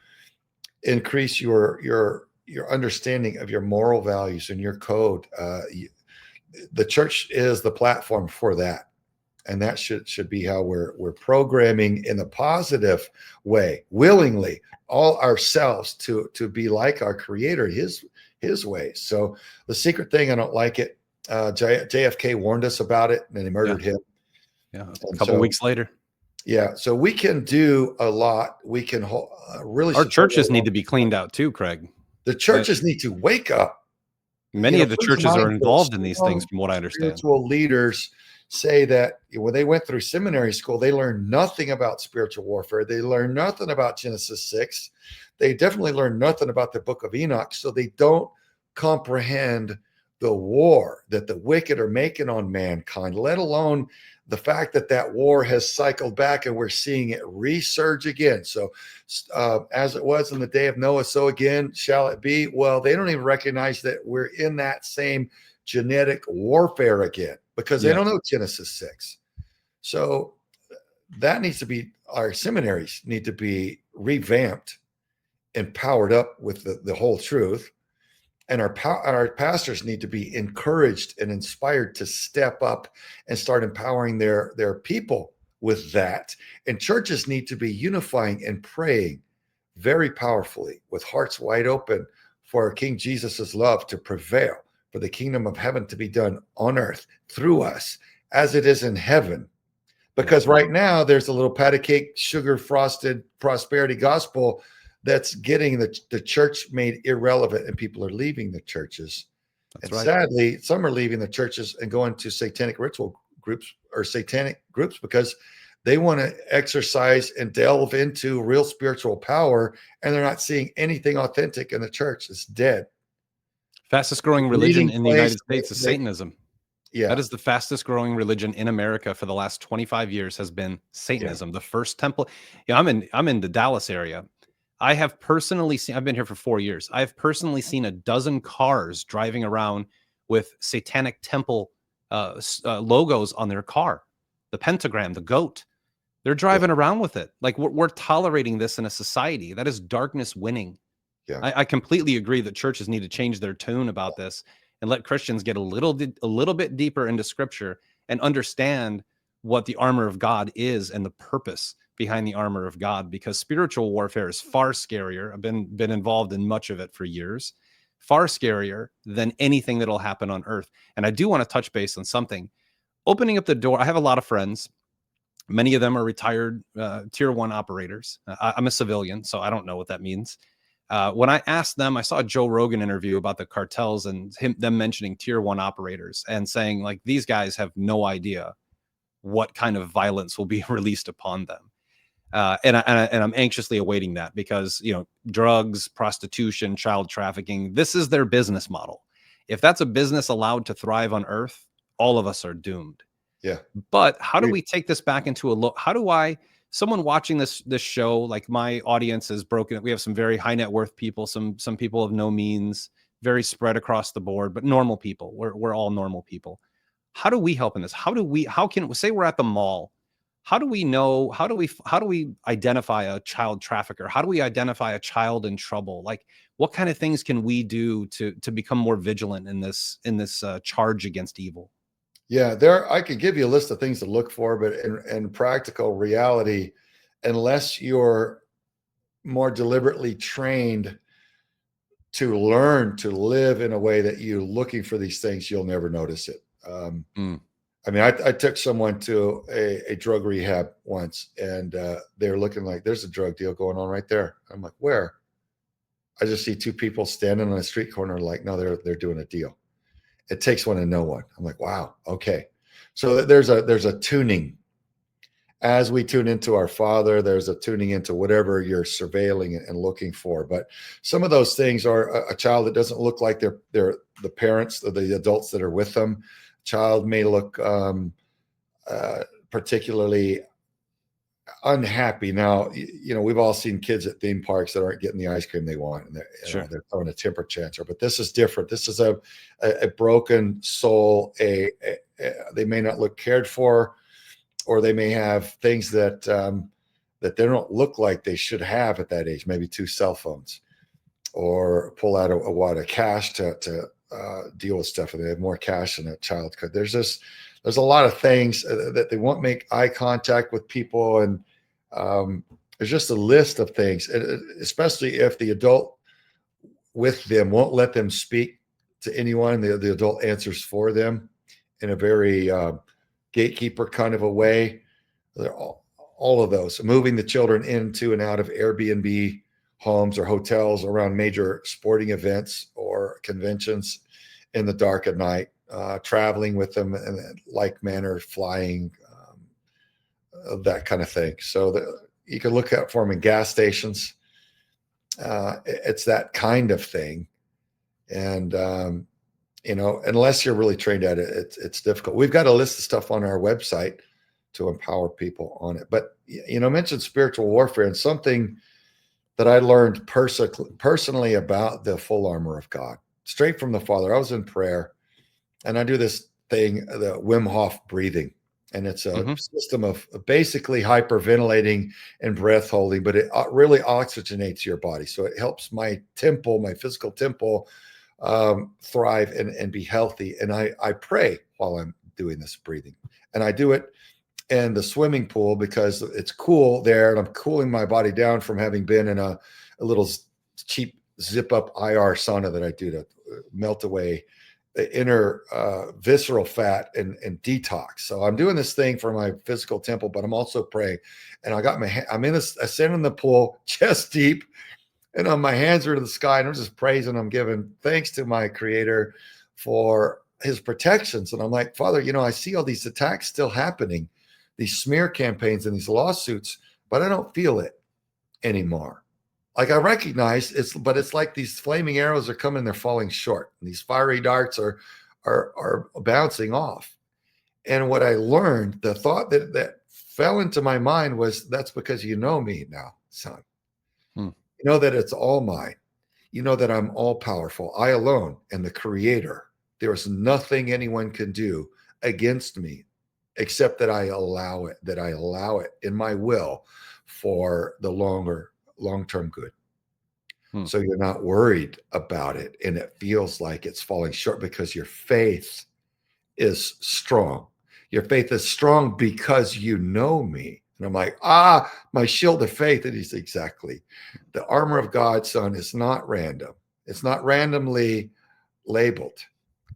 increase your understanding of your moral values and your code. The church is the platform for that. And that should be how we're programming in a positive way, willingly, all ourselves to be like our Creator, his ways. So the secret thing, I don't like it. JFK warned us about it, and they murdered him. Yeah, a couple weeks later. Yeah, so we can do a lot. We can really. Our churches need to be cleaned out too, Craig. The churches need to wake up. Many of the churches are involved in these things, from what I understand. Spiritual leaders say that when they went through seminary school, they learned nothing about spiritual warfare. They learned nothing about Genesis 6. They definitely learned nothing about the book of Enoch. So they don't comprehend the war that the wicked are making on mankind, let alone the fact that war has cycled back and we're seeing it resurge again. So as it was in the day of Noah, so again shall it be. Well, they don't even recognize that we're in that same genetic warfare again because they don't know Genesis 6. So that needs to be, our seminaries need to be revamped empowered up with the whole truth. And our pastors need to be encouraged and inspired to step up and start empowering their people with that. And churches need to be unifying and praying very powerfully with hearts wide open for King Jesus's love to prevail, for the kingdom of heaven to be done on earth through us as it is in heaven. Because right now there's a little patty cake, sugar frosted prosperity gospel that's getting the church made irrelevant, and people are leaving the churches. That's And right. sadly, some are leaving the churches and going to satanic ritual groups or satanic groups because they want to exercise and delve into real spiritual power, and they're not seeing anything authentic in the church. It's dead. Fastest growing The religion meeting in the place, United States is Satanism. yeah, That is the fastest growing religion in America for the last 25 years has been yeah, Satanism. The first temple. Yeah, I'm in the Dallas area. I have personally seen, I've been here for 4 years. I've personally seen a dozen cars driving around with satanic temple logos on their car. The pentagram, the goat. They're yeah, driving around with it. Like we're tolerating this in a society. That is darkness winning. yeah, I completely agree that churches need to change their tune about this and let Christians get a little bit deeper into Scripture and understand what the armor of God is and the purpose behind the armor of God. Because spiritual warfare is far scarier. I've been involved in much of it for years. Far scarier than anything that'll happen on earth. And I do want to touch base on something. Opening up the door. I have a lot of friends. Many of them are retired tier 1 operators. I'm a civilian, so I don't know what that means. When I asked them, I saw a Joe Rogan interview about the cartels and them mentioning tier 1 operators and saying like these guys have no idea what kind of violence will be released upon them. And I'm anxiously awaiting that because, drugs, prostitution, child trafficking, this is their business model. If that's a business allowed to thrive on earth, all of us are doomed. yeah. But how do we take this back into a look? How do someone watching this show, like my audience is broken. We have some very high net worth people, some people of no means, very spread across the board, but normal people. We're all normal people. How do we help in this? How can say we're at the mall? How do we know? How do we identify a child trafficker? How do we identify a child in trouble? Like what kind of things can we do to become more vigilant in this charge against evil? Yeah, I could give you a list of things to look for, but in practical reality, unless you're more deliberately trained to learn to live in a way that you're looking for these things, you'll never notice it. Mm, I mean, I took someone to a drug rehab once, and they're looking like there's a drug deal going on right there. I'm like, where? I just see two people standing on a street corner, like, no, they're doing a deal. It takes one to know one. I'm like, wow, okay. So there's a tuning. As we tune into our Father, there's a tuning into whatever you're surveilling and looking for. But some of those things are a child that doesn't look like they're the parents or the adults that are with them. Child may look particularly unhappy. Now, we've all seen kids at theme parks that aren't getting the ice cream they want, and sure. they're throwing a temper tantrum. But this is different. This is a broken soul. They may not look cared for, or they may have things that that they don't look like they should have at that age. Maybe 2 cell phones, or pull out a wad of cash to deal with stuff, and they have more cash than a child could. There's a lot of things that they won't make eye contact with people, and there's just a list of things, especially if the adult with them won't let them speak to anyone. The adult answers for them in a very gatekeeper kind of a way. They're all of those. Moving the children into and out of Airbnb homes or hotels around major sporting events or conventions in the dark at night, traveling with them in a like manner, flying, that kind of thing. So you can look out for them in gas stations. It's that kind of thing. And, unless you're really trained at it, it's difficult. We've got a list of stuff on our website to empower people on it. But, mentioned spiritual warfare, and something that I learned personally about the full armor of God, straight from the Father. I was in prayer, and I do this thing, the Wim Hof breathing. And it's a Hmm. system of basically hyperventilating and breath holding, but it really oxygenates your body. So it helps my temple, my physical temple, thrive and be healthy. And I pray while I'm doing this breathing. And I do it in the swimming pool because it's cool there, and I'm cooling my body down from having been in a little cheap zip up IR sauna that I do to melt away the inner visceral fat and detox. So I'm doing this thing for my physical temple, but I'm also praying. And I'm in this, I stand in the pool chest deep, and my hands are to the sky, and I'm just praising. I'm giving thanks to my Creator for His protections. And I'm like, Father, I see all these attacks still happening, these smear campaigns and these lawsuits, but I don't feel it anymore. Like I recognize but it's like these flaming arrows are coming, they're falling short. And these fiery darts are bouncing off. And what I learned, the thought that fell into my mind was, that's because you know me now, son. Hmm. You know that it's all mine. You know that I'm all powerful. I alone am the creator. There is nothing anyone can do against me except that I allow it in my will for the long-term good. So you're not worried about it, and it feels like it's falling short because your faith is strong. Your faith is strong because you know me. And I'm like, my shield of faith. And he's exactly. The armor of God, son, is not random. It's not randomly labeled.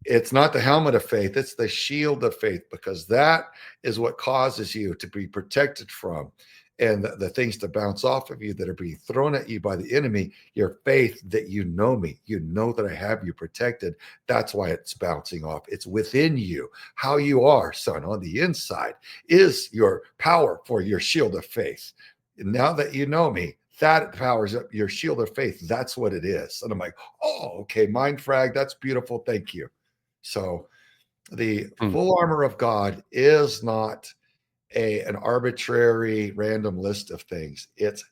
It's not the helmet of faith. It's the shield of faith, because that is what causes you to be protected from, and the things to bounce off of you that are being thrown at you by the enemy. Your faith that you know me, you know that I have you protected. That's why it's bouncing off. It's within you. How you are, son, on the inside is your power for your shield of faith. And now that you know me, that powers up your shield of faith. That's what it is. And I'm like, oh, okay, mind frag. That's beautiful. Thank you. So the full armor of God is not an arbitrary random list of things. It's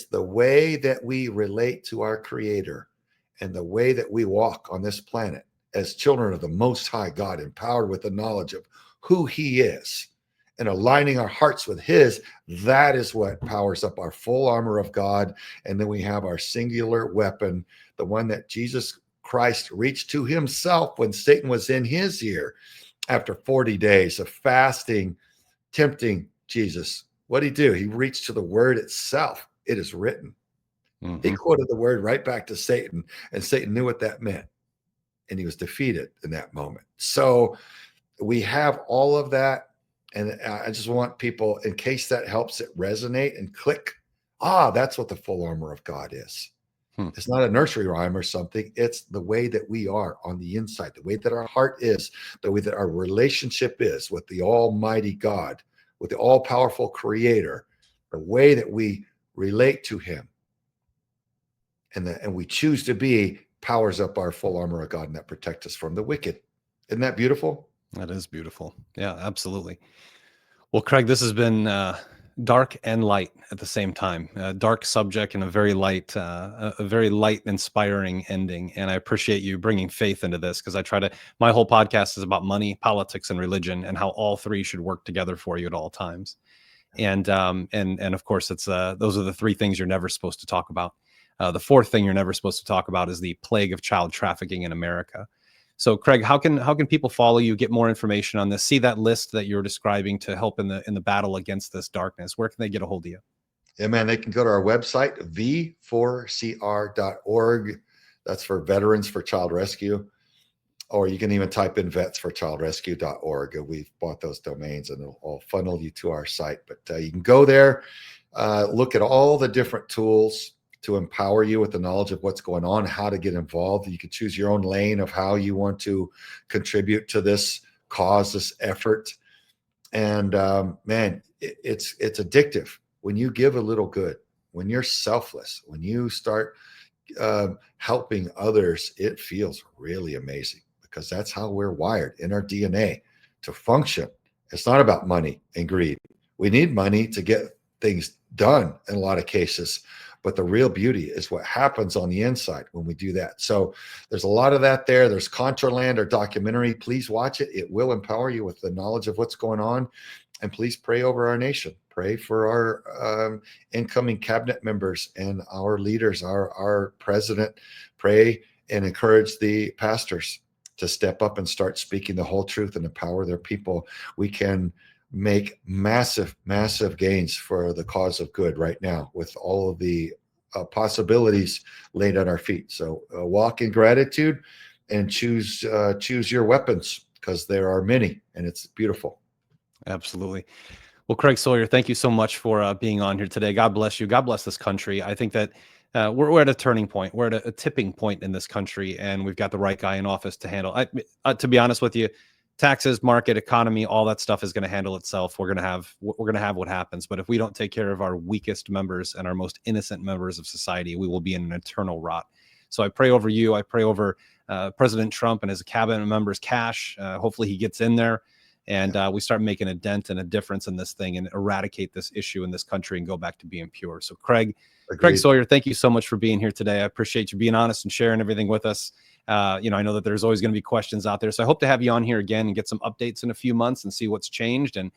the way that we relate to our Creator and the way that we walk on this planet as children of the Most High God, empowered with the knowledge of who He is and aligning our hearts with His. That is what powers up our full armor of God. And then we have our singular weapon, the one that Jesus Christ reached to Himself when Satan was in His ear after 40 days of fasting, tempting Jesus. What did He do? He reached to the word itself. It is written. He quoted the word right back to Satan, and Satan knew what that meant, and he was defeated in that moment. So we have all of that, and I just want people, in case that helps it resonate and click, that's what the full armor of God is. It's not a nursery rhyme or something. It's the way that we are on the inside, the way that our heart is, the way that our relationship is with the Almighty God, with the all-powerful Creator, the way that we relate to Him, and we choose to be, powers up our full armor of God, and that protects us from the wicked. Isn't that beautiful? That is beautiful. Yeah, absolutely. Well, Craig, this has been dark and light at the same time. Dark subject and a very light, inspiring ending. And I appreciate you bringing faith into this, because my whole podcast is about money, politics, and religion, and how all three should work together for you at all times. And of course, it's those are the three things you're never supposed to talk about. The fourth thing you're never supposed to talk about is the plague of child trafficking in America. So, Craig, how can people follow you, get more information on this, see that list that you're describing to help in the battle against this darkness? Where can they get a hold of you? Yeah, man, they can go to our website, v4cr.org. That's for Veterans for Child Rescue. Or you can even type in vetsforchildrescue.org. We've bought those domains, and it'll funnel you to our site. But you can go there, look at all the different tools to empower you with the knowledge of what's going on, how to get involved. You can choose your own lane of how you want to contribute to this cause, this effort. And man, it's addictive when you give a little good, when you're selfless, when you start helping others. It feels really amazing, because that's how we're wired in our DNA to function. It's not about money and greed. We need money to get things done in a lot of cases, but the real beauty is what happens on the inside when we do that. So there's a lot of that there. There's Contraland, our documentary. Please watch it. It will empower you with the knowledge of what's going on. And please pray over our nation. Pray for our incoming cabinet members and our leaders, our president. Pray and encourage the pastors to step up and start speaking the whole truth and empower their people. We can make massive, massive gains for the cause of good right now with all of the possibilities laid at our feet. So walk in gratitude and choose your weapons, because there are many, and it's beautiful. Absolutely. Well, Craig Sawyer, thank you so much for being on here today. God bless you. God bless this country. I think that we're at a turning point. We're at a tipping point in this country, and we've got the right guy in office to handle. To be honest with you, taxes, market, economy, all that stuff is going to handle itself. We're going to have what happens. But if we don't take care of our weakest members and our most innocent members of society, we will be in an eternal rot. So I pray over you. I pray over President Trump and his cabinet members' cash. Hopefully he gets in there, and we start making a dent and a difference in this thing and eradicate this issue in this country and go back to being pure. So Craig Sawyer, thank you so much for being here today. I appreciate you being honest and sharing everything with us. I know that there's always going to be questions out there. So I hope to have you on here again and get some updates in a few months and see what's changed and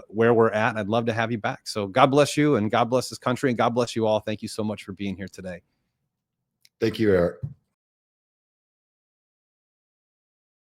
where we're at. I'd love to have you back. So God bless you, and God bless this country, and God bless you all. Thank you so much for being here today. Thank you, Eric.